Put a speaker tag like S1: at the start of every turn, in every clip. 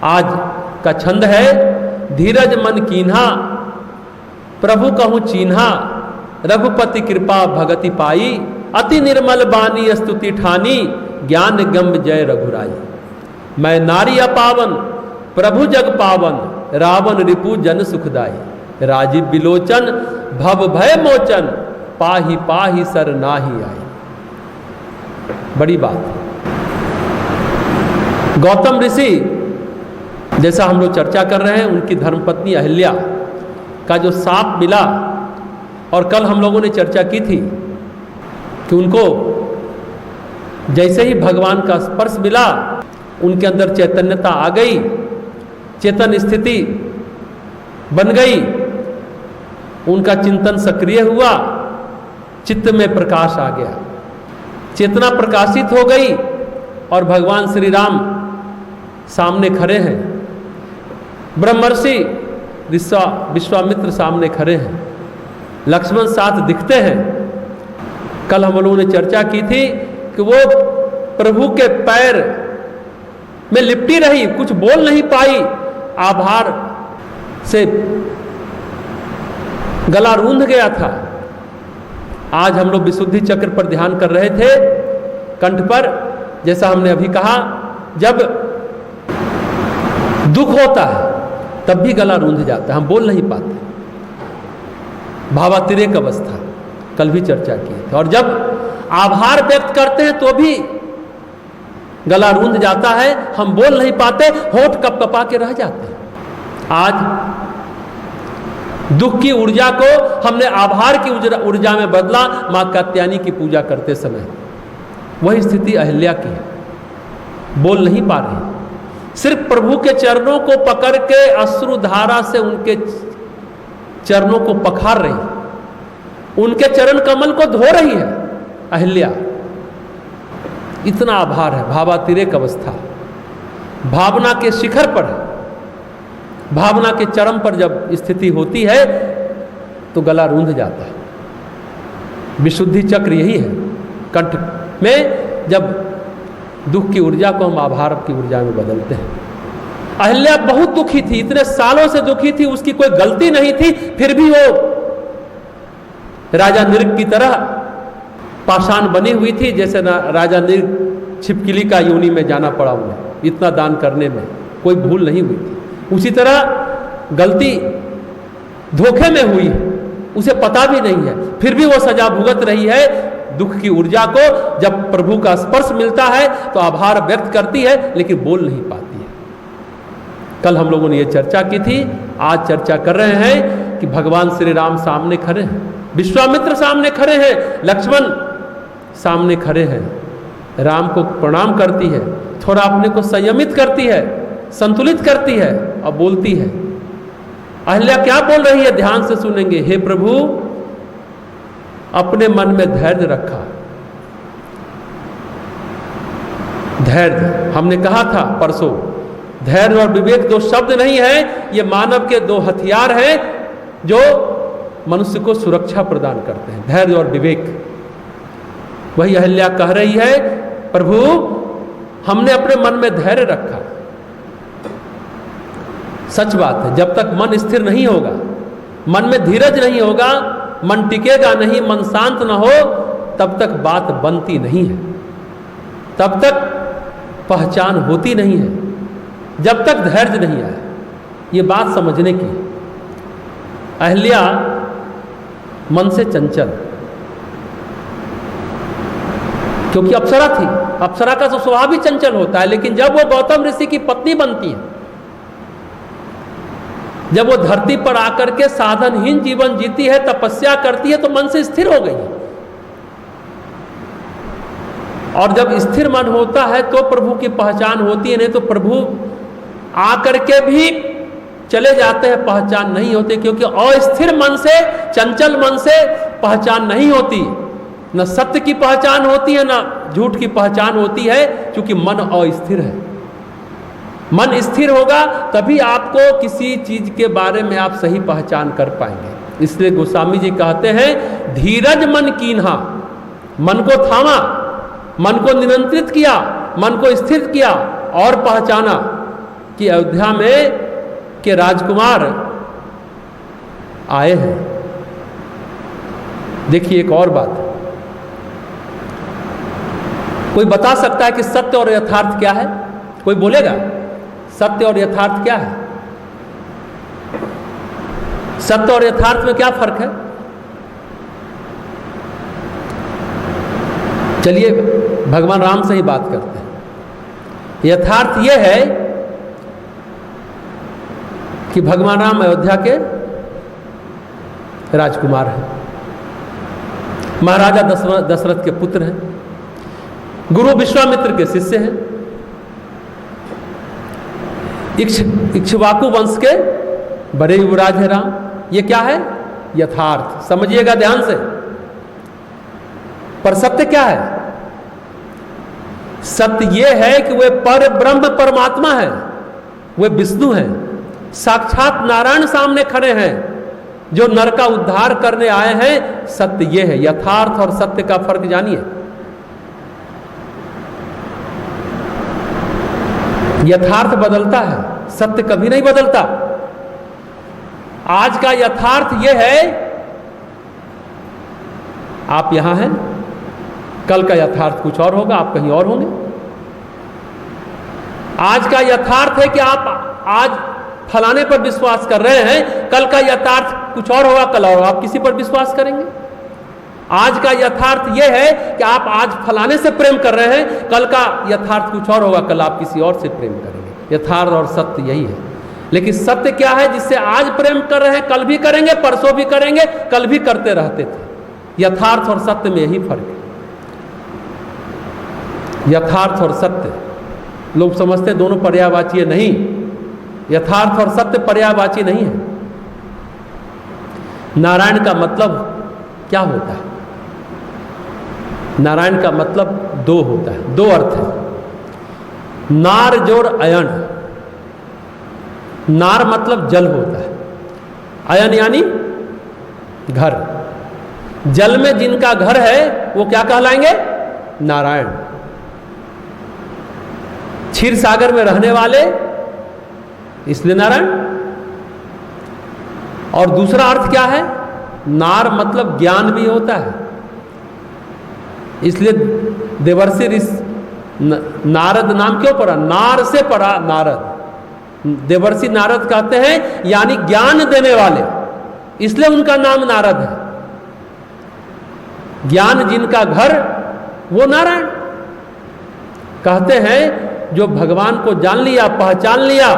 S1: आज का छंद है, धीरज मन कीन्हा प्रभु कहूँ चीन्हा, रघुपति कृपा भगति पाई, अति निर्मल बानी स्तुति ठानी, ज्ञान गंभ जय रघुराई। मैं नारी अपावन प्रभु जग पावन, रावण रिपु जन सुखदाई, राजीव बिलोचन भव भय मोचन, पाही पाही सर नाही आई। बड़ी बात। गौतम ऋषि जैसा हम लोग चर्चा कर रहे हैं, उनकी धर्मपत्नी अहिल्या का जो साप मिला, और कल हम लोगों ने चर्चा की थी कि उनको जैसे ही भगवान का स्पर्श मिला उनके अंदर चैतन्यता आ गई, चेतन स्थिति बन गई, उनका चिंतन सक्रिय हुआ, चित्त में प्रकाश आ गया, चेतना प्रकाशित हो गई और भगवान श्री राम सामने खड़े हैं, ब्रह्मर्षि विश्वामित्र सामने खड़े हैं, लक्ष्मण साथ दिखते हैं। कल हम लोगों ने चर्चा की थी कि वो प्रभु के पैर में लिपटी रही, कुछ बोल नहीं पाई, आभार से गला रूंध गया था। आज हम लोग विशुद्धि चक्र पर ध्यान कर रहे थे, कंठ पर, जैसा हमने अभी कहा, जब दुख होता है तब भी गला रूंध जाता है, हम बोल नहीं पाते, भावातिरेक अवस्था, कल भी चर्चा की थी। और जब आभार व्यक्त करते हैं तो भी गला रूंध जाता है, हम बोल नहीं पाते, होठ कपकपा के रह जाते हैं। आज दुख की ऊर्जा को हमने आभार की ऊर्जा में बदला, मां कात्यायनी की पूजा करते समय। वही स्थिति अहिल्या की है, बोल नहीं पा रही, सिर्फ प्रभु के चरणों को पकड़ के अश्रुधारा से उनके चरणों को पखार रही, उनके चरण कमल को धो रही है अहिल्या। इतना आभार है, भावातिरेक अवस्था, भावना के शिखर पर है, भावना के चरम पर जब स्थिति होती है तो गला रूंध जाता है। विशुद्धि चक्र यही है, कंठ में जब दुख की ऊर्जा को हम आभार की ऊर्जा में बदलते हैं। अहिल्या बहुत दुखी थी, इतने सालों से दुखी थी, उसकी कोई गलती नहीं थी, फिर भी वो राजा नृग की तरह पाषाण बनी हुई थी, जैसे राजा नृग छिपकली का योनि में जाना पड़ा उन्हें, इतना दान करने में कोई भूल नहीं हुई थी। उसी तरह गलती धोखे में हुई है, उसे पता भी नहीं है, फिर भी वो सजा भुगत रही है। दुख की ऊर्जा को जब प्रभु का स्पर्श मिलता है तो आभार व्यक्त करती है, लेकिन बोल नहीं पाती है। कल हम लोगों ने ये चर्चा की थी, आज चर्चा कर रहे हैं कि भगवान श्री राम सामने खड़े हैं, विश्वामित्र सामने खड़े हैं, लक्ष्मण सामने खड़े हैं। राम को प्रणाम करती है, थोड़ा अपने को संयमित करती है, संतुलित करती है और बोलती है। अहिल्या क्या बोल रही है, ध्यान से सुनेंगे। हे प्रभु, अपने मन में धैर्य रखा। धैर्य हमने कहा था परसों, धैर्य और विवेक दो शब्द नहीं है, ये मानव के दो हथियार हैं जो मनुष्य को सुरक्षा प्रदान करते हैं, धैर्य और विवेक। वही अहिल्या कह रही है, प्रभु हमने अपने मन में धैर्य रखा। सच बात है, जब तक मन स्थिर नहीं होगा, मन में धीरज नहीं होगा, मन टिकेगा नहीं, मन शांत न हो, तब तक बात बनती नहीं है, तब तक पहचान होती नहीं है, जब तक धैर्य नहीं आए। ये बात समझने की। अहिल्या मन से चंचल, क्योंकि अप्सरा थी, अप्सरा का तो स्वभाव भी चंचल होता है, लेकिन जब वो गौतम ऋषि की पत्नी बनती है, जब वो धरती पर आकर के साधनहीन जीवन जीती है, तपस्या करती है, तो मन से स्थिर हो गई है। और जब स्थिर मन होता है तो प्रभु की पहचान होती है, नहीं तो प्रभु आकर के भी चले जाते हैं, पहचान नहीं होती, क्योंकि अस्थिर मन से, चंचल मन से पहचान नहीं होती। न सत्य की पहचान होती है, न झूठ की पहचान होती है, क्योंकि मन अस्थिर है। मन स्थिर होगा तभी आपको किसी चीज के बारे में आप सही पहचान कर पाएंगे। इसलिए गोस्वामी जी कहते हैं, धीरज मन कीन्हा, मन को थामा, मन को नियंत्रित किया, मन को स्थिर किया और पहचाना कि अयोध्या में के राजकुमार आए हैं। देखिए एक और बात, कोई बता सकता है कि सत्य और यथार्थ क्या है? कोई बोलेगा सत्य और यथार्थ क्या है? सत्य और यथार्थ में क्या फर्क है? चलिए भगवान राम से ही बात करते हैं। यथार्थ यह है कि भगवान राम अयोध्या के राजकुमार हैं, महाराजा दशरथ के पुत्र हैं, गुरु विश्वामित्र के शिष्य हैं, इक्ष्वाकु वंश के बड़े युवराज हैं राम। ये क्या है? यथार्थ। समझिएगा ध्यान से। पर सत्य क्या है? सत्य यह है कि वे पर ब्रह्म परमात्मा है, वे विष्णु हैं, साक्षात नारायण सामने खड़े हैं जो नर का उद्धार करने आए हैं। सत्य यह है। यथार्थ और सत्य का फर्क जानिए। यथार्थ बदलता है, सत्य कभी नहीं बदलता। आज का यथार्थ यह है, आप यहां हैं, कल का यथार्थ कुछ और होगा, आप कहीं और होंगे। आज का यथार्थ है कि आप आज फलाने पर विश्वास कर रहे हैं, कल का यथार्थ कुछ और होगा, कल और आप किसी पर विश्वास करेंगे। आज का यथार्थ यह है कि आप आज फलाने से प्रेम कर रहे हैं, कल का यथार्थ कुछ और होगा, कल आप किसी और से प्रेम करेंगे। यथार्थ और सत्य यही है। लेकिन सत्य क्या है? जिससे आज प्रेम कर रहे हैं, कल भी करेंगे, परसों भी करेंगे, कल भी करते रहते थे। यथार्थ और सत्य में यही फर्क है। यथार्थ और सत्य, लोग समझते हैं दोनों पर्यायवाची है। नहीं, यथार्थ और सत्य पर्यायवाची नहीं है। नारायण का मतलब क्या होता है? नारायण का मतलब दो होता है, दो अर्थ है। नार जोड़ अयन। नार मतलब जल होता है, अयन यानी घर। जल में जिनका घर है वो क्या कहलाएंगे? नारायण। क्षीर सागर में रहने वाले, इसलिए नारायण। और दूसरा अर्थ क्या है? नार मतलब ज्ञान भी होता है, इसलिए देवर्षि नारद नाम क्यों पड़ा? नार से पड़ा नारद। देवर्षि नारद कहते हैं यानी ज्ञान देने वाले, इसलिए उनका नाम नारद है। ज्ञान जिनका घर वो नारायण। कहते हैं जो भगवान को जान लिया, पहचान लिया,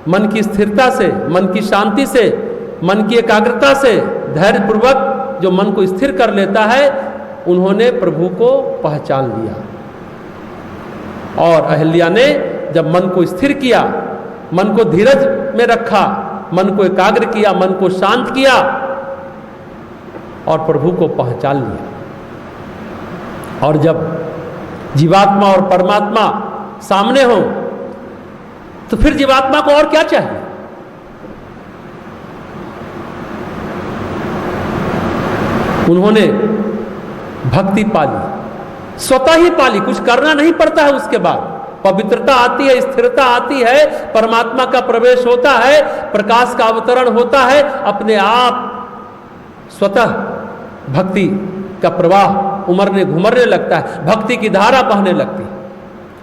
S1: मन की स्थिरता से, मन की शांति से, मन की एकाग्रता से, धैर्य पूर्वक जो मन को स्थिर कर लेता है, उन्होंने प्रभु को पहचान लिया। और अहिल्या ने जब मन को स्थिर किया, मन को धीरज में रखा, मन को एकाग्र किया, मन को शांत किया और प्रभु को पहचान लिया। और जब जीवात्मा और परमात्मा सामने हो तो फिर जीवात्मा को और क्या चाहिए? उन्होंने भक्ति पाली, स्वतः ही पाली, कुछ करना नहीं पड़ता है। उसके बाद पवित्रता आती है, स्थिरता आती है, परमात्मा का प्रवेश होता है, प्रकाश का अवतरण होता है, अपने आप स्वतः भक्ति का प्रवाह उमड़ने घुमरने लगता है, भक्ति की धारा बहने लगती है,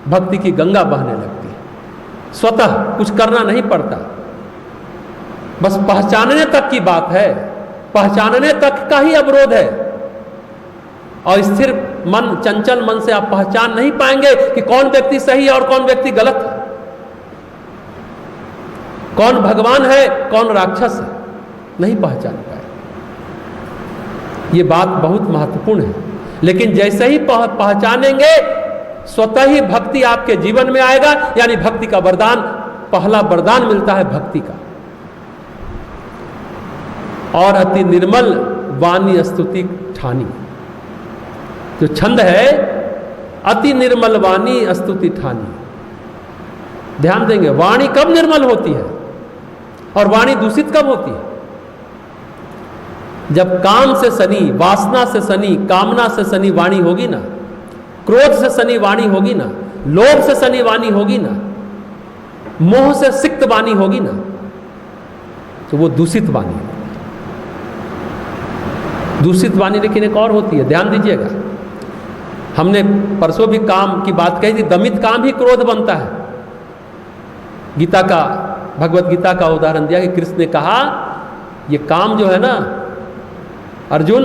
S1: भक्ति की गंगा बहने लगती है। स्वतः कुछ करना नहीं पड़ता, बस पहचानने तक की बात है, पहचानने तक का ही अवरोध है। और स्थिर मन, चंचल मन से आप पहचान नहीं पाएंगे कि कौन व्यक्ति सही है और कौन व्यक्ति गलत है, कौन भगवान है कौन राक्षस है, नहीं पहचान पाए। ये बात बहुत महत्वपूर्ण है। लेकिन जैसे ही पहचानेंगे, स्वतः ही भक्ति आपके जीवन में आएगा। यानी भक्ति का वरदान, पहला वरदान मिलता है भक्ति का। और अति निर्मल वाणी स्तुति ठानी, जो छंद है, अति निर्मल वाणी स्तुति ठानी। ध्यान देंगे, वाणी कब निर्मल होती है और वाणी दूषित कब होती है? जब काम से सनी, वासना से सनी, कामना से सनी वाणी होगी ना, क्रोध से सनी वाणी होगी ना, लोभ से सनी वाणी होगी ना, मोह से सिक्त वाणी होगी ना, तो वो दूषित वाणी है। दूषित वाणी लेकिन एक और होती है, ध्यान दीजिएगा। हमने परसों भी काम की बात कही थी, दमित काम ही क्रोध बनता है। गीता का, भगवत गीता का उदाहरण दिया कि कृष्ण ने कहा ये काम जो है ना अर्जुन,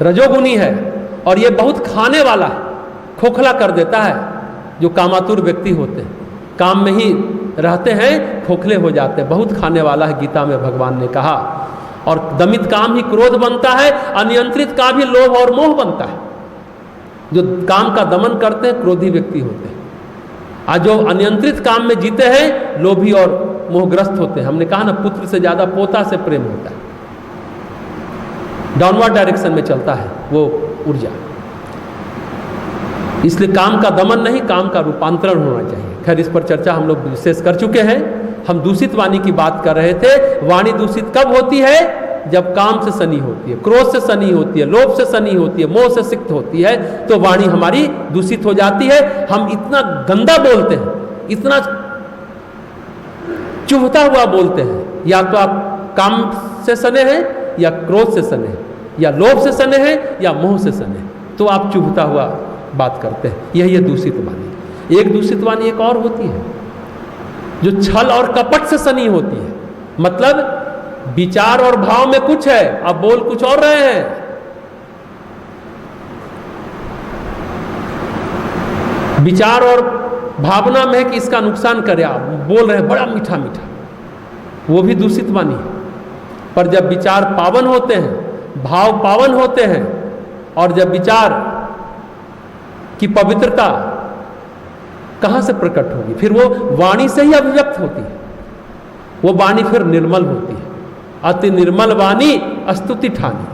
S1: रजोगुनी है और ये बहुत खाने वाला है, खोखला कर देता है। जो कामातुर व्यक्ति होते हैं, काम में ही रहते हैं, खोखले हो जाते हैं, बहुत खाने वाला है, गीता में भगवान ने कहा। और दमित काम ही क्रोध बनता है, अनियंत्रित का भी लोभ और मोह बनता है। जो काम का दमन करते हैं क्रोधी व्यक्ति होते हैं, आज जो अनियंत्रित काम में जीते हैं लोभी और मोहग्रस्त होते हैं। हमने कहा ना, पुत्र से ज्यादा पोता से प्रेम होता है, डाउनवर्ड डायरेक्शन में चलता है वो ऊर्जा। इसलिए काम का दमन नहीं, काम का रूपांतरण होना चाहिए। खैर, इस पर चर्चा हम लोग विशेष कर चुके हैं। हम दूषित वाणी की बात कर रहे थे। वाणी दूषित कब होती है? जब काम से सनी होती है, क्रोध से सनी होती है, लोभ से सनी होती है, मोह से सिक्त होती है, तो वाणी हमारी दूषित हो जाती है। हम इतना गंदा बोलते हैं, इतना चुभता हुआ बोलते हैं। या तो आप काम से सने हैं, या क्रोध से सने हैं, या लोभ से सने हैं, या मोह से सने हैं, तो आप चुभता हुआ बात करते हैं। यही है दूषित वाणी। एक दूषित वाणी एक और होती है जो छल और कपट से सनी होती है। मतलब विचार और भाव में कुछ है, अब बोल कुछ और रहे हैं। विचार और भावना में है कि इसका नुकसान करे, आप बोल रहे हैं बड़ा मीठा मीठा, वो भी दूषित वाणी है। पर जब विचार पावन होते हैं, भाव पावन होते हैं, और जब विचार की पवित्रता कहां से प्रकट होगी? फिर वो वाणी से ही अभिव्यक्त होती है। वो वाणी फिर निर्मल होती है। अति निर्मल वाणी स्तुति ठानी।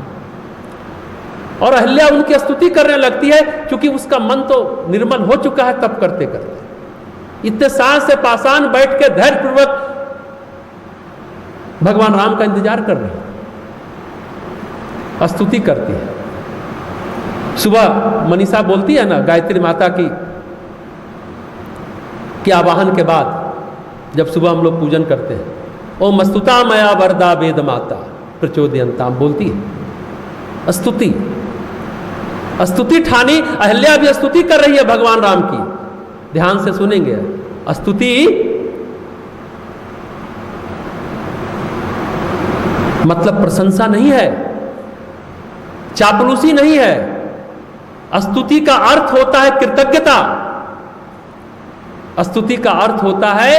S1: और अहल्या उनकी स्तुति करने लगती है, क्योंकि उसका मन तो निर्मल हो चुका है तब करते करते। इतने साल से पाषाण बैठ के धैर्यपूर्वक भगवान राम का इंतजार कर रहे हैं, स्तुति करती है। सुबह मनीषा बोलती है ना, गायत्री माता की आवाहन के बाद जब सुबह हम लोग पूजन करते हैं, ओ मस्तुता मया वरदा वेद माता प्रचोदयंताम बोलती है। स्तुति, स्तुति ठानी। अहल्या भी स्तुति कर रही है भगवान राम की। ध्यान से सुनेंगे, स्तुति मतलब प्रशंसा नहीं है, चापलूसी नहीं है। स्तुति का अर्थ होता है कृतज्ञता। स्तुति का अर्थ होता है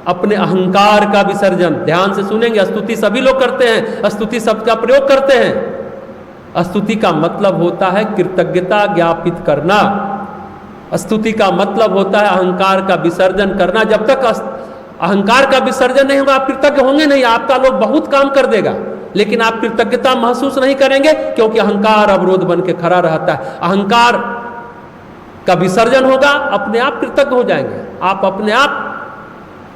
S1: अपने अहंकार का विसर्जन। ध्यान से सुनेंगे, स्तुति सभी लोग करते हैं, स्तुति शब्द का प्रयोग करते हैं। स्तुति का मतलब होता है कृतज्ञता ज्ञापित करना। स्तुति का मतलब होता है अहंकार का विसर्जन करना। जब तक अहंकार का विसर्जन नहीं होगा, आप कृतज्ञ होंगे नहीं। आपका लोग बहुत काम कर देगा, लेकिन आप कृतज्ञता महसूस नहीं करेंगे, क्योंकि अहंकार अवरोध बन के खड़ा रहता है। अहंकार का विसर्जन होगा, अपने आप कृतज्ञ हो जाएंगे, आप अपने आप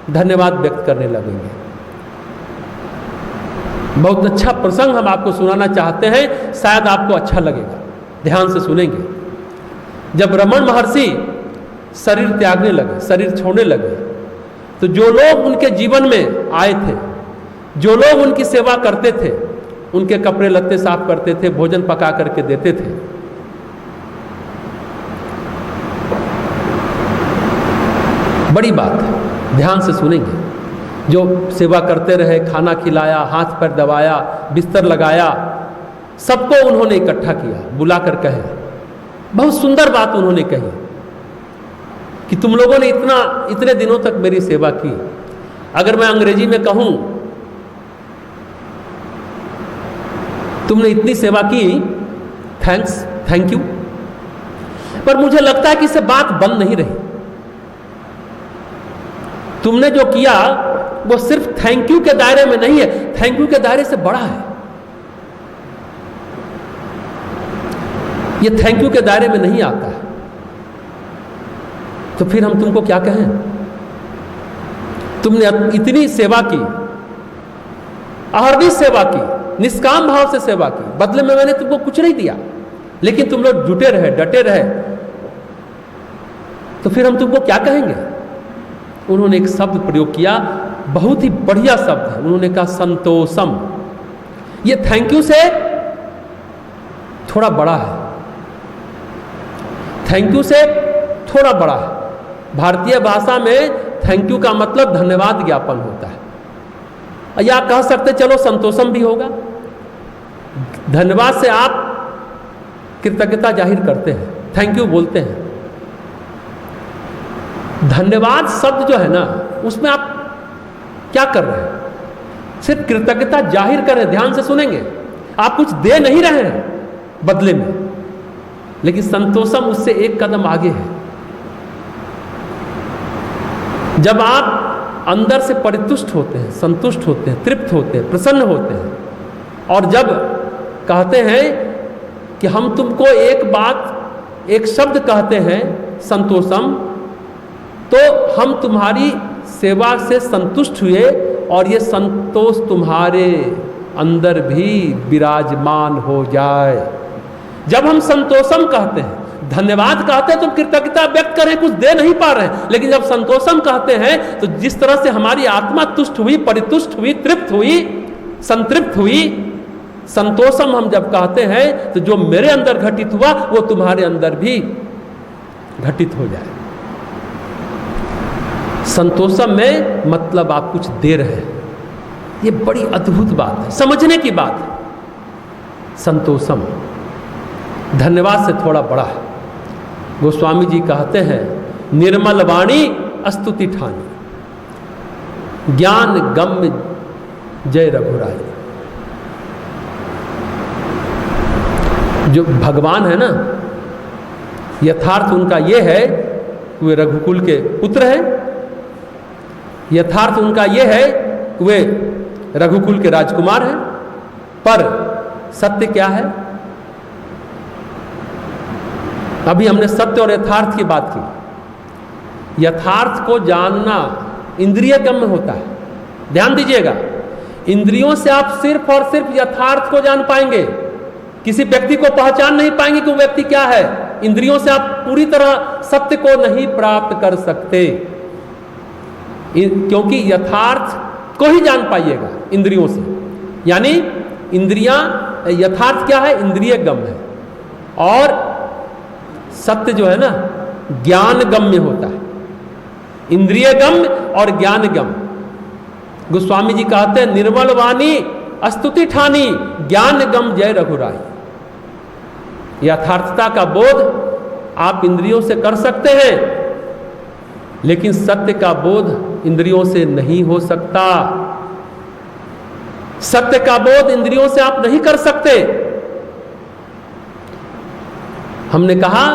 S1: धन्यवाद व्यक्त करने लगेंगे। बहुत अच्छा प्रसंग हम आपको सुनाना चाहते हैं, शायद आपको अच्छा लगेगा। ध्यान से सुनेंगे। जब रमण महर्षि शरीर त्यागने लगे, शरीर छोड़ने लगे, तो जो लोग उनके जीवन में आए थे, जो लोग उनकी सेवा करते थे, उनके कपड़े लत्ते साफ करते थे, भोजन पका करके देते थे, बड़ी बात है, ध्यान से सुनेंगे। जो सेवा करते रहे, खाना खिलाया, हाथ पैर दबाया, बिस्तर लगाया, सबको उन्होंने इकट्ठा किया, बुलाकर कहे, बहुत सुंदर बात उन्होंने कही कि तुम लोगों ने इतने दिनों तक मेरी सेवा की। अगर मैं अंग्रेजी में कहूं, तुमने इतनी सेवा की, थैंक्स, थैंक यू, पर मुझे लगता है कि इससे बात बन नहीं रही। तुमने जो किया वो सिर्फ थैंक यू के दायरे में नहीं है, थैंक यू के दायरे से बड़ा है। ये थैंक यू के दायरे में नहीं आता है। तो फिर हम तुमको क्या कहें? तुमने इतनी सेवा की, अहर्निश सेवा की, निष्काम भाव से सेवा की, बदले में मैंने तुमको कुछ नहीं दिया, लेकिन तुम लोग जुटे रहे, डटे रहे, तो फिर हम तुमको क्या कहेंगे? उन्होंने एक शब्द प्रयोग किया, बहुत ही बढ़िया शब्द है। उन्होंने कहा संतोषम। ये थैंक यू से थोड़ा बड़ा है, थैंक यू से थोड़ा बड़ा है। भारतीय भाषा में थैंक यू का मतलब धन्यवाद ज्ञापन होता है, या कह सकते चलो संतोषम भी होगा। धन्यवाद से आप कृतज्ञता जाहिर करते हैं, थैंक यू बोलते हैं। धन्यवाद शब्द जो है ना, उसमें आप क्या कर रहे हैं? सिर्फ कृतज्ञता जाहिर कर रहे हैं। ध्यान से सुनेंगे, आप कुछ दे नहीं रहे हैं बदले में, लेकिन संतोषम उससे एक कदम आगे है। जब आप अंदर से परितुष्ट होते हैं, संतुष्ट होते हैं, तृप्त होते हैं, प्रसन्न होते हैं, और जब कहते हैं कि हम तुमको एक बात, एक शब्द कहते हैं संतोषम, तो हम तुम्हारी सेवा से संतुष्ट हुए और ये संतोष तुम्हारे अंदर भी विराजमान हो जाए। जब हम संतोषम कहते हैं, धन्यवाद कहते हैं तो कृतज्ञता व्यक्त करें, कुछ दे नहीं पा रहे हैं, लेकिन जब संतोषम कहते हैं तो जिस तरह से हमारी आत्मा तुष्ट हुई, परितुष्ट हुई, तृप्त हुई, संतृप्त हुई, संतोषम हम जब कहते हैं तो जो मेरे अंदर घटित हुआ वो तुम्हारे अंदर भी घटित हो जाए। संतोषम में मतलब आप कुछ दे रहे हैं। ये बड़ी अद्भुत बात है, समझने की बात है। संतोषम धन्यवाद से थोड़ा बड़ा है। गोस्वामी जी कहते हैं, निर्मल वाणी स्तुति ठानी, ज्ञान गम्य जय रघुराई। जो भगवान है ना, यथार्थ उनका ये है कि वे रघुकुल के पुत्र हैं, यथार्थ उनका ये है कि वे रघुकुल के राजकुमार हैं, पर सत्य क्या है? अभी हमने सत्य और यथार्थ की बात की। यथार्थ को जानना इंद्रिय गम्य होता है। ध्यान दीजिएगा, इंद्रियों से आप सिर्फ और सिर्फ यथार्थ को जान पाएंगे, किसी व्यक्ति को पहचान नहीं पाएंगे कि वो व्यक्ति क्या है। इंद्रियों से आप पूरी तरह सत्य को नहीं प्राप्त कर सकते, क्योंकि यथार्थ को ही जान पाइएगा इंद्रियों से। यानी इंद्रियां, यथार्थ क्या है? इंद्रिय गम्य है, और सत्य जो है ना ज्ञान गम्य होता है। इंद्रिय गम्य और ज्ञान गम्य। गोस्वामी जी कहते हैं, निर्मल वाणी स्तुति ठानी, ज्ञान गम जय रघुराई। यथार्थता का बोध आप इंद्रियों से कर सकते हैं, लेकिन सत्य का बोध इंद्रियों से नहीं हो सकता। सत्य का बोध इंद्रियों से आप नहीं कर सकते। हमने कहा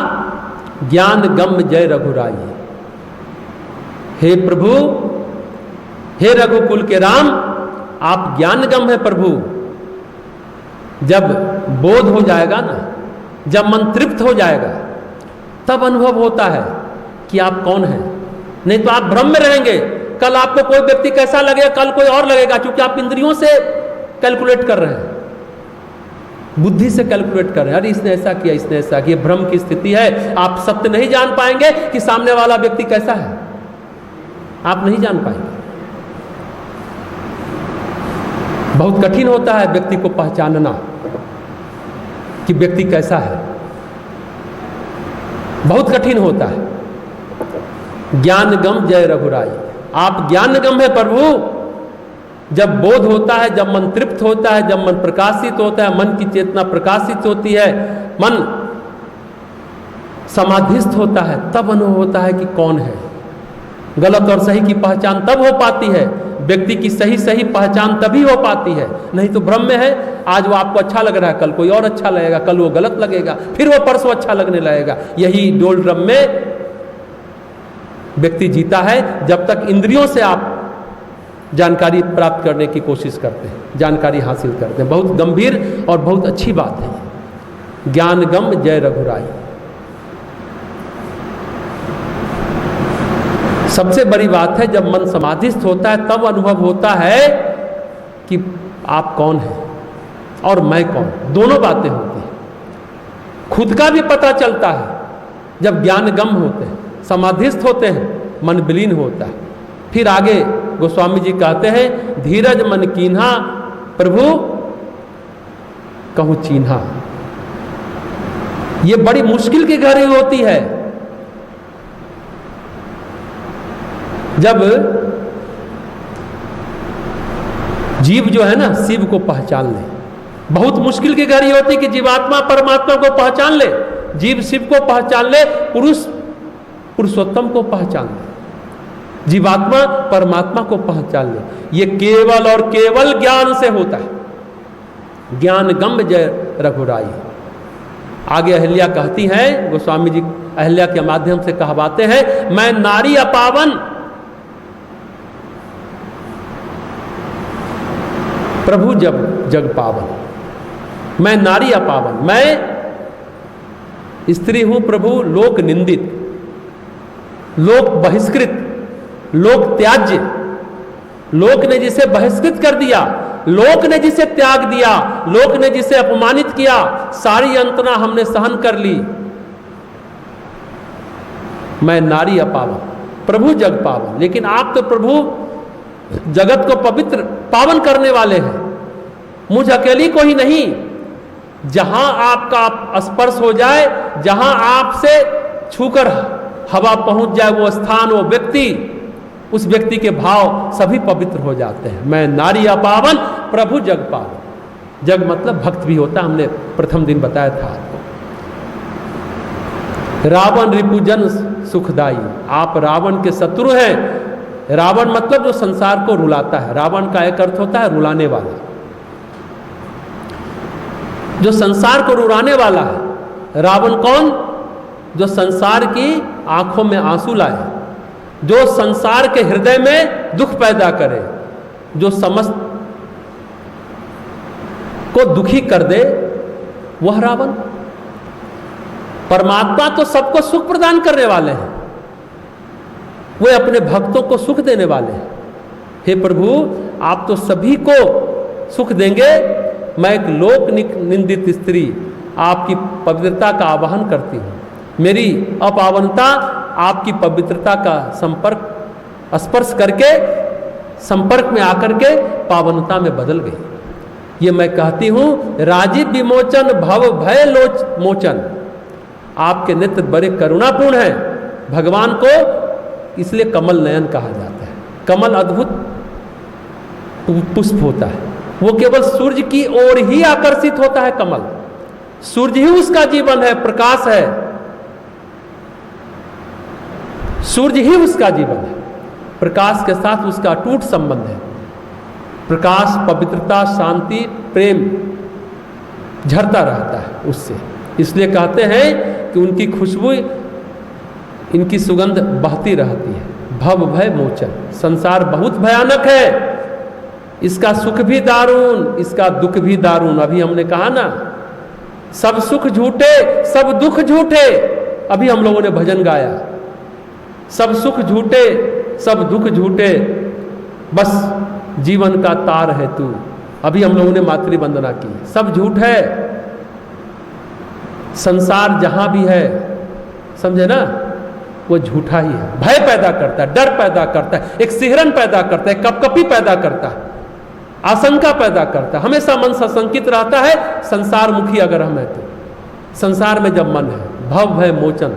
S1: ज्ञान गम जय रघुराई। हे प्रभु, हे रघुकुल के राम, आप ज्ञान गम है प्रभु। जब बोध हो जाएगा ना, जब मन तृप्त हो जाएगा, तब अनुभव होता है कि आप कौन हैं। नहीं तो आप भ्रम में रहेंगे। कल आपको कोई व्यक्ति कैसा लगेगा, कल कोई और लगेगा, क्योंकि आप इंद्रियों से कैलकुलेट कर रहे हैं, बुद्धि से कैलकुलेट कर रहे हैं। अरे इसने ऐसा किया, इसने ऐसा किया। भ्रम की स्थिति है। आप सत्य नहीं जान पाएंगे कि सामने वाला व्यक्ति कैसा है, आप नहीं जान पाएंगे। बहुत कठिन होता है व्यक्ति को पहचानना कि व्यक्ति कैसा है, बहुत कठिन होता है। ज्ञान गम जय रघुराई। आप ज्ञान गम है प्रभु। जब बोध होता है, जब मन तृप्त होता है, जब मन प्रकाशित होता है, मन की चेतना प्रकाशित होती है, मन समाधिस्थ होता है, तब अनुभव होता है कि कौन है। गलत और सही की पहचान तब हो पाती है। व्यक्ति की सही सही पहचान तभी हो पाती है। नहीं तो भ्रम में है। आज वो आपको अच्छा लग रहा है, कल कोई और अच्छा लगेगा, कल वो गलत लगेगा, फिर वो परसों अच्छा लगने लगेगा। यही डोल ड्रम में व्यक्ति जीता है, जब तक इंद्रियों से आप जानकारी प्राप्त करने की कोशिश करते हैं, जानकारी हासिल करते हैं। बहुत गंभीर और बहुत अच्छी बात है। ज्ञान गम जय रघुराई। सबसे बड़ी बात है, जब मन समाधिस्थ होता है तब अनुभव होता है कि आप कौन हैं और मैं कौन। दोनों बातें होती हैं। खुद का भी पता चलता है जब ज्ञान गम होते हैं, समाधिस्थ होते हैं, मन विलीन होता है, फिर आगे गोस्वामी जी कहते हैं, धीरज मन कीन्हा प्रभु कहूं चीन्हा। ये बड़ी मुश्किल की घड़ी होती है जब जीव जो है ना शिव को पहचान ले। बहुत मुश्किल की घड़ी होती कि जीवात्मा परमात्मा को पहचान ले, जीव शिव को पहचान ले, पुरुष पुरुषोत्तम को पहचान ले, जीवात्मा परमात्मा को पहचान ले। ये केवल और केवल ज्ञान से होता है। ज्ञान गम्य जय रघुराई। आगे अहिल्या कहती हैं, गोस्वामी जी अहिल्या के माध्यम से कहवाते हैं, मैं नारी अपावन प्रभु जग पावन। मैं नारी अपावन, मैं स्त्री हूं प्रभु लोक निंदित, लोक बहिष्कृत, लोक त्याज्य। लोक ने जिसे बहिष्कृत कर दिया, लोक ने जिसे त्याग दिया, लोक ने जिसे अपमानित किया, सारी यंत्रणा हमने सहन कर ली। मैं नारी अपावन प्रभु जग पावन। लेकिन आप तो प्रभु जगत को पवित्र पावन करने वाले हैं, मुझ अकेली को ही नहीं। जहां आपका स्पर्श हो जाए, जहां आपसे छूकर हवा पहुंच जाए वो स्थान, वो व्यक्ति, उस व्यक्ति के भाव सभी पवित्र हो जाते हैं। मैं नारी अपावन प्रभु जग पावन। जग मतलब भक्त भी होता, हमने प्रथम दिन बताया था आपको। रावण रिपुजन सुखदाई। आप रावण के शत्रु हैं। रावण मतलब जो संसार को रुलाता है। रावण का एक अर्थ होता है रुलाने वाला, जो संसार को रुलाने वाला है। रावण कौन? जो संसार की आंखों में आंसू लाए, जो संसार के हृदय में दुख पैदा करे, जो समस्त को दुखी कर दे, वह रावण। परमात्मा तो सबको सुख प्रदान करने वाले हैं, वे अपने भक्तों को सुख देने वाले हैं। हे प्रभु, आप तो सभी को सुख देंगे। मैं एक लोक निंदित स्त्री आपकी पवित्रता का आवाहन करती हूँ। मेरी अपावनता आपकी पवित्रता का स्पर्श करके, संपर्क में आकर के पावनता में बदल गई। ये मैं कहती हूँ, राजीव विमोचन भव भय लोच मोचन। आपके नेत्र बड़े करुणापूर्ण हैं। भगवान को इसलिए कमल नयन कहा जाता है। कमल अद्भुत पुष्प होता है, वो केवल सूर्य की ओर ही आकर्षित होता है। कमल, सूर्य ही उसका जीवन है, प्रकाश है, सूर्य ही उसका जीवन है। प्रकाश के साथ उसका अटूट संबंध है। प्रकाश, पवित्रता, शांति, प्रेम झरता रहता है उससे। इसलिए कहते हैं कि उनकी खुशबू, इनकी सुगंध बहती रहती है। भव भय मोचन। संसार बहुत भयानक है, इसका सुख भी दारुण, इसका दुख भी दारुण। अभी हमने कहा ना, सब सुख झूठे, सब दुख झूठे। अभी हम लोगों ने भजन गाया, सब सुख झूठे, सब दुख झूठे, बस जीवन का तार है तू। अभी हम लोगों ने मातृ वंदना की। सब झूठ है, संसार जहां भी है, समझे ना, वो झूठा ही है। भय पैदा करता है, डर पैदा करता है, एक सिहरन पैदा करता है, कपकपी पैदा करता है, आशंका पैदा करता है। हमेशा मन सशंकित रहता है। संसार मुखी अगर हम है तो, संसार में जब मन है, भव भय मोचन।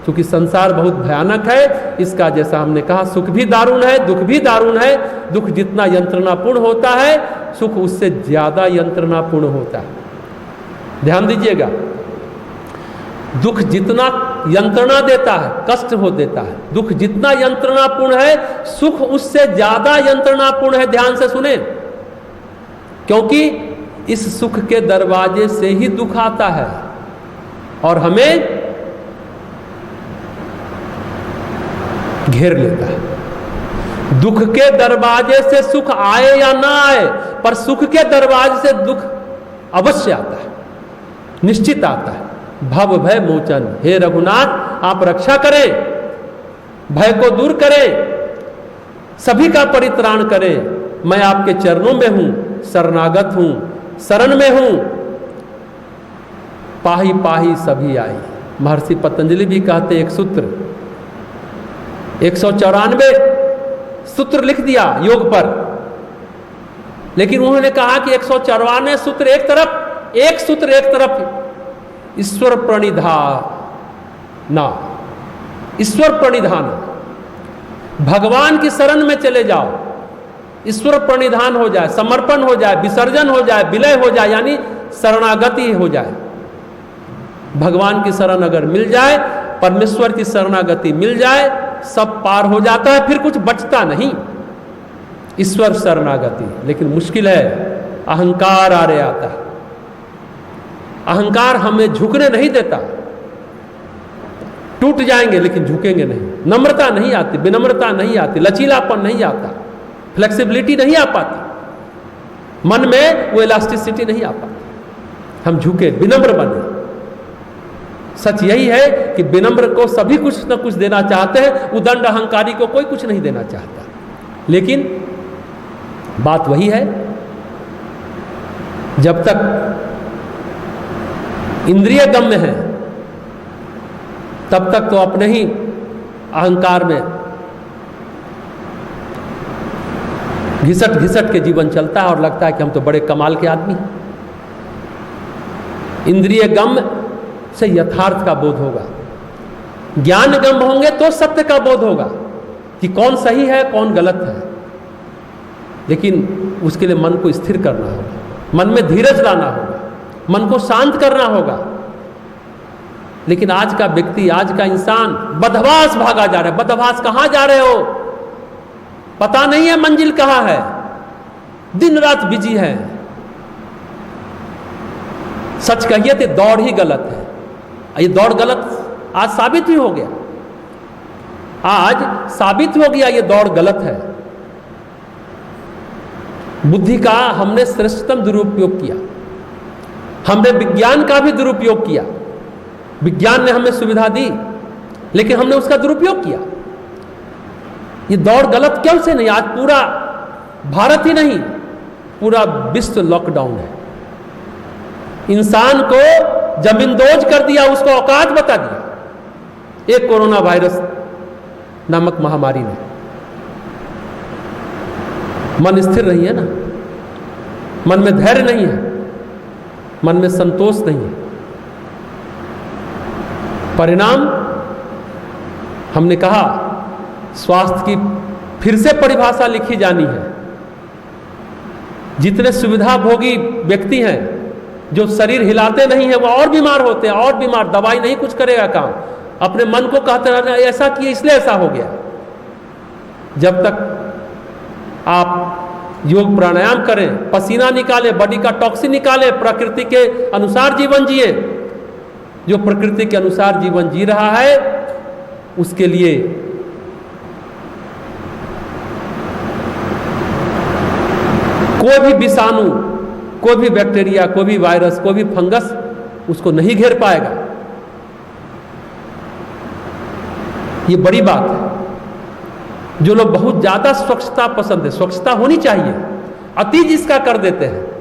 S1: क्योंकि संसार बहुत भयानक है, इसका जैसा हमने कहा सुख भी दारुण है, दुख भी दारुण है। दुख जितना यंत्रणापूर्ण होता है, सुख उससे ज्यादा यंत्रणापूर्ण होता है। ध्यान दीजिएगा, दुख जितना यंत्रणा देता है, कष्ट हो देता है। दुख जितना यंत्रणापूर्ण है, सुख उससे ज्यादा यंत्रणापूर्ण है। ध्यान से सुने, क्योंकि इस सुख के दरवाजे से ही दुख आता है और हमें घेर लेता है। दुख के दरवाजे से सुख आए या ना आए, पर सुख के दरवाजे से दुख अवश्य आता है, निश्चित आता है। भव भय मोचन। हे रघुनाथ, आप रक्षा करें, भय को दूर करें, सभी का परित्राण करें। मैं आपके चरणों में हूं, शरणागत हूं, शरण में हूं। पाही पाही सभी आई। महर्षि पतंजलि भी कहते एक सूत्र 194, सूत्र लिख दिया योग पर, लेकिन उन्होंने कहा कि 194 सूत्र एक तरफ, एक सूत्र एक तरफ, ईश्वर प्रणिधान, ईश्वर प्रणिधान, भगवान की शरण में चले जाओ, ईश्वर प्रणिधान हो जाए, समर्पण हो जाए, विसर्जन हो जाए, विलय हो जाए, यानी शरणागति हो जाए। भगवान की शरण अगर मिल जाए, परमेश्वर की शरणागति मिल जाए, सब पार हो जाता है, फिर कुछ बचता नहीं। ईश्वर शरणागति, लेकिन मुश्किल है, अहंकार आ रहे आता है। अहंकार हमें झुकने नहीं देता, टूट जाएंगे लेकिन झुकेंगे नहीं। नम्रता नहीं आती, विनम्रता नहीं आती, लचीलापन नहीं आता, फ्लेक्सिबिलिटी नहीं आ पाती, मन में वो इलास्टिसिटी नहीं आ पाती। हम झुके, विनम्र बने। सच यही है कि विनम्र को सभी कुछ न कुछ देना चाहते हैं, उदंड अहंकारी को कोई कुछ नहीं देना चाहता। लेकिन बात वही है, जब तक इंद्रिय गम्य है तब तक तो अपने ही अहंकार में घिसट घिसट के जीवन चलता है और लगता है कि हम तो बड़े कमाल के आदमी हैं। इंद्रिय गम्य से यथार्थ का बोध होगा, ज्ञान गम्य होंगे तो सत्य का बोध होगा कि कौन सही है कौन गलत है। लेकिन उसके लिए मन को स्थिर करना होगा, मन में धीरज लाना होगा, मन को शांत करना होगा। लेकिन आज का व्यक्ति, आज का इंसान बदहवास भागा जा रहा है। बदहवास कहां जा रहे हो, पता नहीं है मंजिल कहां है, दिन रात बिजी है। सच कहिए तो दौड़ ही गलत है। ये दौड़ गलत आज साबित ही हो गया, आज साबित हो गया ये दौड़ गलत है। बुद्धि का हमने श्रेष्ठतम दुरुपयोग किया, हमने विज्ञान का भी दुरुपयोग किया। विज्ञान ने हमें सुविधा दी लेकिन हमने उसका दुरुपयोग किया। ये दौड़ गलत क्यों से नहीं, आज पूरा भारत ही नहीं पूरा विश्व लॉकडाउन है। इंसान को जमींदोज कर दिया, उसको औकात बता दिया एक कोरोना वायरस नामक महामारी ने। मन स्थिर नहीं है ना, मन में धैर्य नहीं है, मन में संतोष नहीं है। परिणाम हमने कहा स्वास्थ्य की फिर से परिभाषा लिखी जानी है। जितने सुविधा भोगी व्यक्ति हैं जो शरीर हिलाते नहीं है वो और बीमार होते हैं, और बीमार, दवाई नहीं कुछ करेगा काम। अपने मन को कहते रहते हैं ऐसा किए इसलिए ऐसा हो गया। जब तक आप योग प्राणायाम करें, पसीना निकालें, बॉडी का टॉक्सिन निकालें, प्रकृति के अनुसार जीवन जिए। जो प्रकृति के अनुसार जीवन जी रहा है उसके लिए कोई भी विषाणु, कोई भी बैक्टीरिया, कोई भी वायरस, कोई भी फंगस उसको नहीं घेर पाएगा। ये बड़ी बात है। जो लोग बहुत ज्यादा स्वच्छता पसंद है, स्वच्छता होनी चाहिए, अति जिसका कर देते हैं,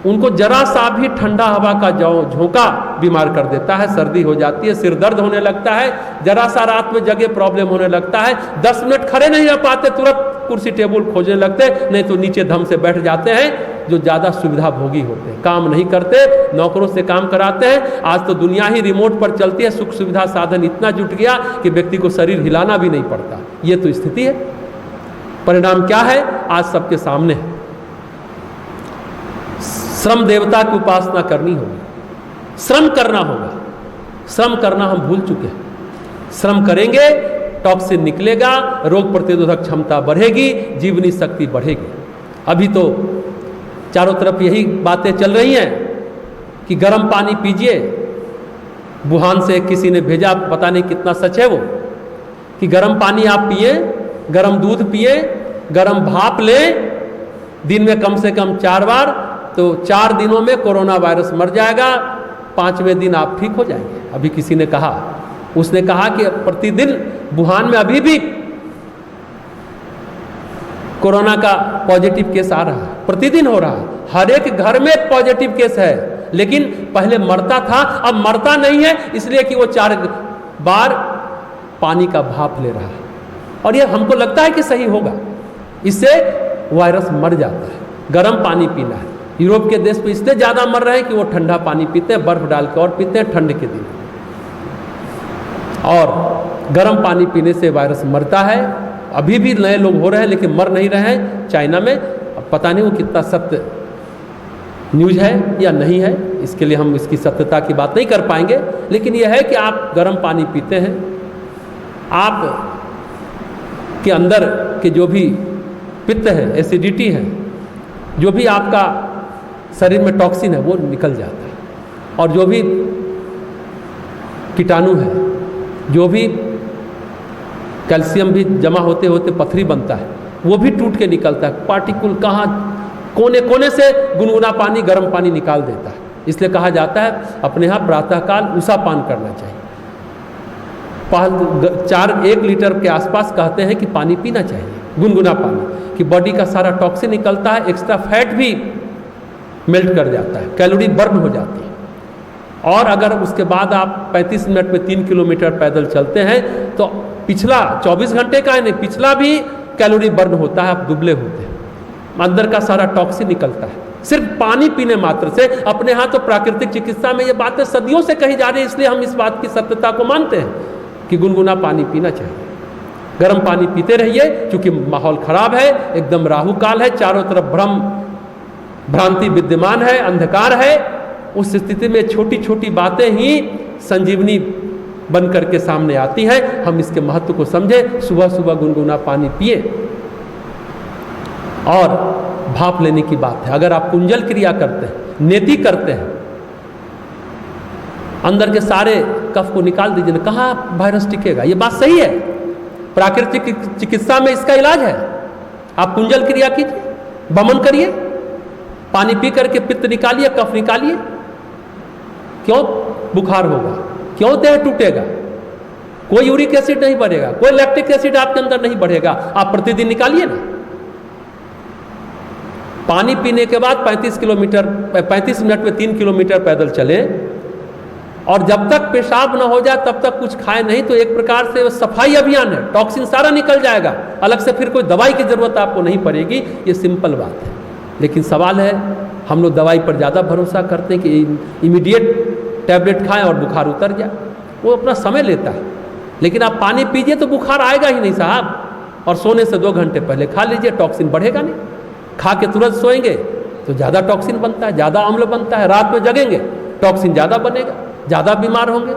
S1: उनको जरा सा भी ठंडा हवा का झोंका बीमार कर देता है, सर्दी हो जाती है, सिर दर्द होने लगता है, जरा सा रात में जगह प्रॉब्लम होने लगता है, 10 मिनट खड़े नहीं रह पाते, तुरंत कुर्सी टेबल खोजने लगते, नहीं तो नीचे धम से बैठ जाते हैं। जो ज़्यादा सुविधा भोगी होते हैं, काम नहीं करते, नौकरों से काम कराते हैं। आज तो दुनिया ही रिमोट पर चलती है, सुख सुविधा साधन इतना जुट गया कि व्यक्ति को शरीर हिलाना भी नहीं पड़ता। ये तो स्थिति है। परिणाम क्या है आज सबके सामने है। श्रम देवता की उपासना करनी होगी, श्रम करना होगा। श्रम करना हम भूल चुके हैं। श्रम करेंगे, टॉक्सिन निकलेगा, रोग प्रतिरोधक क्षमता बढ़ेगी, जीवनी शक्ति बढ़ेगी। अभी तो चारों तरफ यही बातें चल रही हैं कि गर्म पानी पीजिए। वुहान से किसी ने भेजा, पता नहीं कितना सच है वो, कि गर्म पानी आप पिए, गर्म दूध पिए, गर्म भाप लें दिन में कम से कम 4 बार, तो 4 दिनों में कोरोना वायरस मर जाएगा, 5वें दिन आप ठीक हो जाएंगे। अभी किसी ने कहा, उसने कहा कि प्रतिदिन वुहान में अभी भी कोरोना का पॉजिटिव केस आ रहा है, प्रतिदिन हो रहा है, हर एक घर में पॉजिटिव केस है। लेकिन पहले मरता था, अब मरता नहीं है, इसलिए कि वो 4 बार पानी का भाप ले रहा है। और ये हमको लगता है कि सही होगा, इससे वायरस मर जाता है। गर्म पानी पीना है। यूरोप के देश में इसलिए ज़्यादा मर रहे हैं कि वो ठंडा पानी पीते हैं, बर्फ डाल के और पीते हैं ठंड के दिन, और गर्म पानी पीने से वायरस मरता है। अभी भी नए लोग हो रहे हैं लेकिन मर नहीं रहे हैं चाइना में। अब पता नहीं वो कितना सत्य न्यूज़ है या नहीं है, इसके लिए हम इसकी सत्यता की बात नहीं कर पाएंगे, लेकिन यह है कि आप गर्म पानी पीते हैं, आप के अंदर के जो भी पित्त है, एसिडिटी है, जो भी आपका शरीर में टॉक्सिन है वो निकल जाता है, और जो भी कीटाणु है, जो भी कैल्शियम भी जमा होते होते पथरी बनता है, वो भी टूट के निकलता है। पार्टिकल कहाँ कोने कोने से गुनगुना पानी, गर्म पानी निकाल देता है। इसलिए कहा जाता है अपने यहाँ प्रातःकाल उषा पान करना चाहिए। 1 लीटर के आसपास कहते हैं कि पानी पीना चाहिए, गुनगुना पानी, कि बॉडी का सारा टॉक्सिन निकलता है, एक्स्ट्रा फैट भी मेल्ट कर जाता है, कैलोरी बर्न हो जाती है। और अगर उसके बाद आप 35 मिनट में 3 किलोमीटर पैदल चलते हैं तो पिछला 24 घंटे का है नहीं, पिछला भी कैलोरी बर्न होता है, आप दुबले होते हैं, अंदर का सारा टॉक्सिन निकलता है सिर्फ पानी पीने मात्र से। अपने यहाँ तो प्राकृतिक चिकित्सा में ये बातें सदियों से कही जा रही है, इसलिए हम इस बात की सत्यता को मानते हैं कि गुनगुना पानी पीना चाहिए। गर्म पानी पीते रहिए, क्योंकि माहौल खराब है, एकदम राहु काल है, चारों तरफ भ्रांति विद्यमान है, अंधकार है। उस स्थिति में छोटी छोटी बातें ही संजीवनी बन करके सामने आती हैं। हम इसके महत्व को समझें। सुबह सुबह गुनगुना पानी पिए। और भाप लेने की बात है, अगर आप कुंजल क्रिया करते हैं, नेति करते हैं, अंदर के सारे कफ को निकाल दीजिए ना, कहाँ वायरस टिकेगा। ये बात सही है, प्राकृतिक चिकित्सा में इसका इलाज है। आप कुंजल क्रिया कीजिए, वमन करिए, पानी पी करके पित्त निकालिए, कफ निकालिए। क्यों बुखार होगा, क्यों देह टूटेगा, कोई यूरिक एसिड नहीं बढ़ेगा, कोई लैक्टिक एसिड आपके अंदर नहीं बढ़ेगा। आप प्रतिदिन निकालिए ना। पानी पीने के बाद 35 मिनट में 3 किलोमीटर पैदल चलें, और जब तक पेशाब न हो जाए तब तक कुछ खाए नहीं। तो एक प्रकार से सफाई अभियान है, टॉक्सिन सारा निकल जाएगा, अलग से फिर कोई दवाई की जरूरत आपको नहीं पड़ेगी। ये सिंपल बात है। लेकिन सवाल है, हम लोग दवाई पर ज़्यादा भरोसा करते हैं कि इमीडिएट टैबलेट खाएं और बुखार उतर जाए, वो अपना समय लेता है। लेकिन आप पानी पीजिए तो बुखार आएगा ही नहीं साहब, और सोने से 2 घंटे पहले खा लीजिए, टॉक्सिन बढ़ेगा नहीं। खा के तुरंत सोएंगे तो ज़्यादा टॉक्सिन बनता है, ज़्यादा अम्ल बनता है। रात में जगेंगे टॉक्सिन ज़्यादा बनेगा, ज़्यादा बीमार होंगे,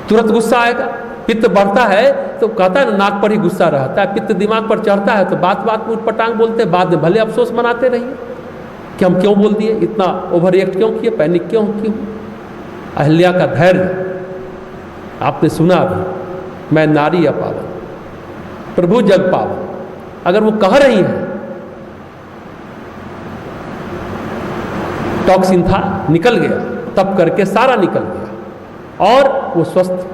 S1: तुरंत गुस्सा आएगा। पित्त बढ़ता है तो कहता है ना, नाक पर ही गुस्सा रहता है, पित्त दिमाग पर चढ़ता है तो बात बात में उटपटांग बोलते हैं, बाद में भले अफसोस मनाते रहिए कि हम क्यों बोल दिए, इतना ओवर रिएक्ट क्यों किए, पैनिक क्यों की। अहिल्या का धैर्य आपने सुना अभी, मैं नारी अपावन प्रभु जग पावन। अगर वो कह रही हैं, टॉक्सिन था निकल गया, तब करके सारा निकल गया, और वो स्वस्थ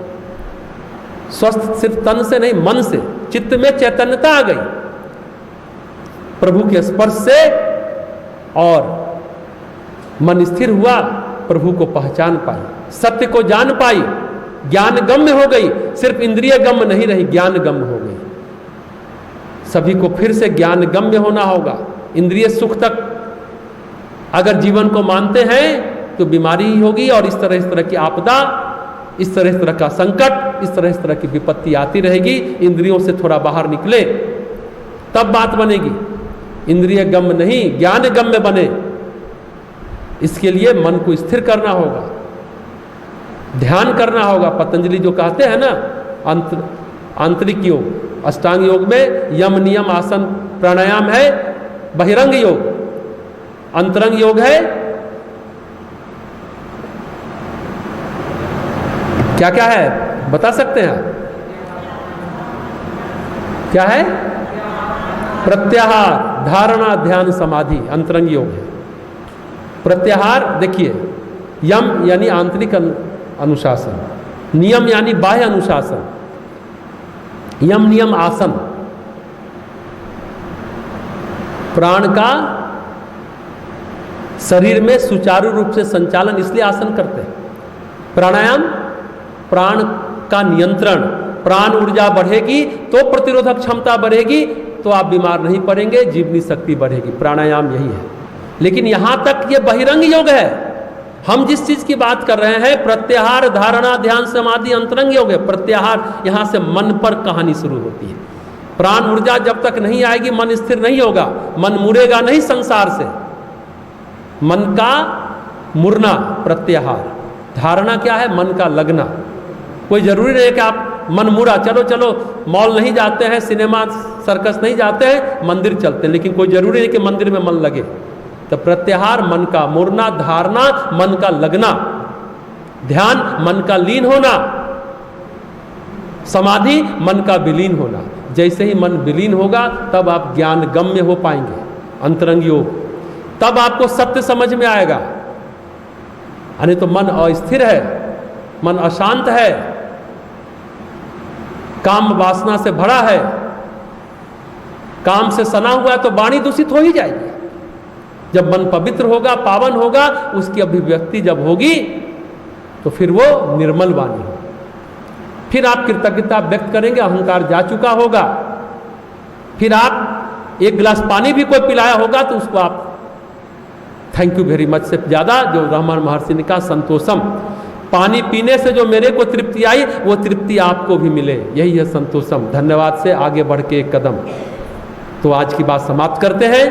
S1: सिर्फ तन से नहीं, मन से, चित्त में चैतन्यता आ गई प्रभु के स्पर्श से, और मन स्थिर हुआ, प्रभु को पहचान पाई, सत्य को जान पाई, ज्ञान गम्य हो गई। सिर्फ इंद्रिय गम्य नहीं रही, ज्ञान गम्य हो गई। सभी को फिर से ज्ञान गम्य होना होगा। इंद्रिय सुख तक अगर जीवन को मानते हैं तो बीमारी ही होगी, और इस तरह की आपदा, इस तरह का संकट, इस तरह की विपत्ति आती रहेगी। इंद्रियों से थोड़ा बाहर निकले तब बात बनेगी। इंद्रिय गम्य नहीं, ज्ञान गम्य बने। इसके लिए मन को स्थिर करना होगा, ध्यान करना होगा। पतंजलि जो कहते हैं ना, आंतरिक योग, अष्टांग योग में यम नियम आसन प्राणायाम है, बहिरंग योग, अंतरंग योग है। क्या क्या है बता सकते हैं आप? क्या है? प्रत्याहार, धारणा, ध्यान, समाधि, अंतरंग योग है। प्रत्याहार देखिए, यम यानी आंतरिक अनुशासन, नियम यानी बाह्य अनुशासन। यम नियम आसन प्राण का शरीर में सुचारू रूप से संचालन, इसलिए आसन करते हैं। प्राणायाम प्राण का नियंत्रण, प्राण ऊर्जा बढ़ेगी तो प्रतिरोधक क्षमता बढ़ेगी, तो आप बीमार नहीं पड़ेंगे, जीवनी शक्ति बढ़ेगी। प्राणायाम यही है। लेकिन यहां तक ये बहिरंग योग है। हम जिस चीज की बात कर रहे हैं, प्रत्याहार, धारणा, ध्यान, समाधि, अंतरंग योग है। प्रत्याहार, यहां से मन पर कहानी शुरू होती है। प्राण ऊर्जा जब तक नहीं आएगी मन स्थिर नहीं होगा, मन मुड़ेगा नहीं संसार से। मन का मुड़ना प्रत्याहार। धारणा क्या है? मन का लगना। कोई जरूरी नहीं है कि आप मन मुड़ा, चलो चलो मॉल नहीं जाते हैं, सिनेमा सर्कस नहीं जाते हैं, मंदिर चलते हैं, लेकिन कोई जरूरी नहीं कि मंदिर में मन लगे। तो प्रत्याहार मन का मुड़ना, धारणा मन का लगना, ध्यान मन का लीन होना, समाधि मन का विलीन होना। जैसे ही मन विलीन होगा तब आप ज्ञान गम्य हो पाएंगे, अंतरंग योग। तब आपको सत्य समझ में आएगा। यानी तो मन अस्थिर है, मन अशांत है, काम वासना से भरा है, काम से सना हुआ है, तो वाणी दूषित हो ही जाएगी। जब मन पवित्र होगा, पावन होगा, उसकी अभिव्यक्ति जब होगी तो फिर वो निर्मल वाणी होगी। फिर आप कृतज्ञता व्यक्त करेंगे, अहंकार जा चुका होगा। फिर आप एक गिलास पानी भी कोई पिलाया होगा तो उसको आप थैंक यू वेरी मच से ज़्यादा, जो रहमान महर्षि ने कहा संतोषम, पानी पीने से जो मेरे को तृप्ति आई वो तृप्ति आपको भी मिले, यही है संतोषम। धन्यवाद से आगे बढ़ के एक कदम। तो आज की बात समाप्त करते हैं।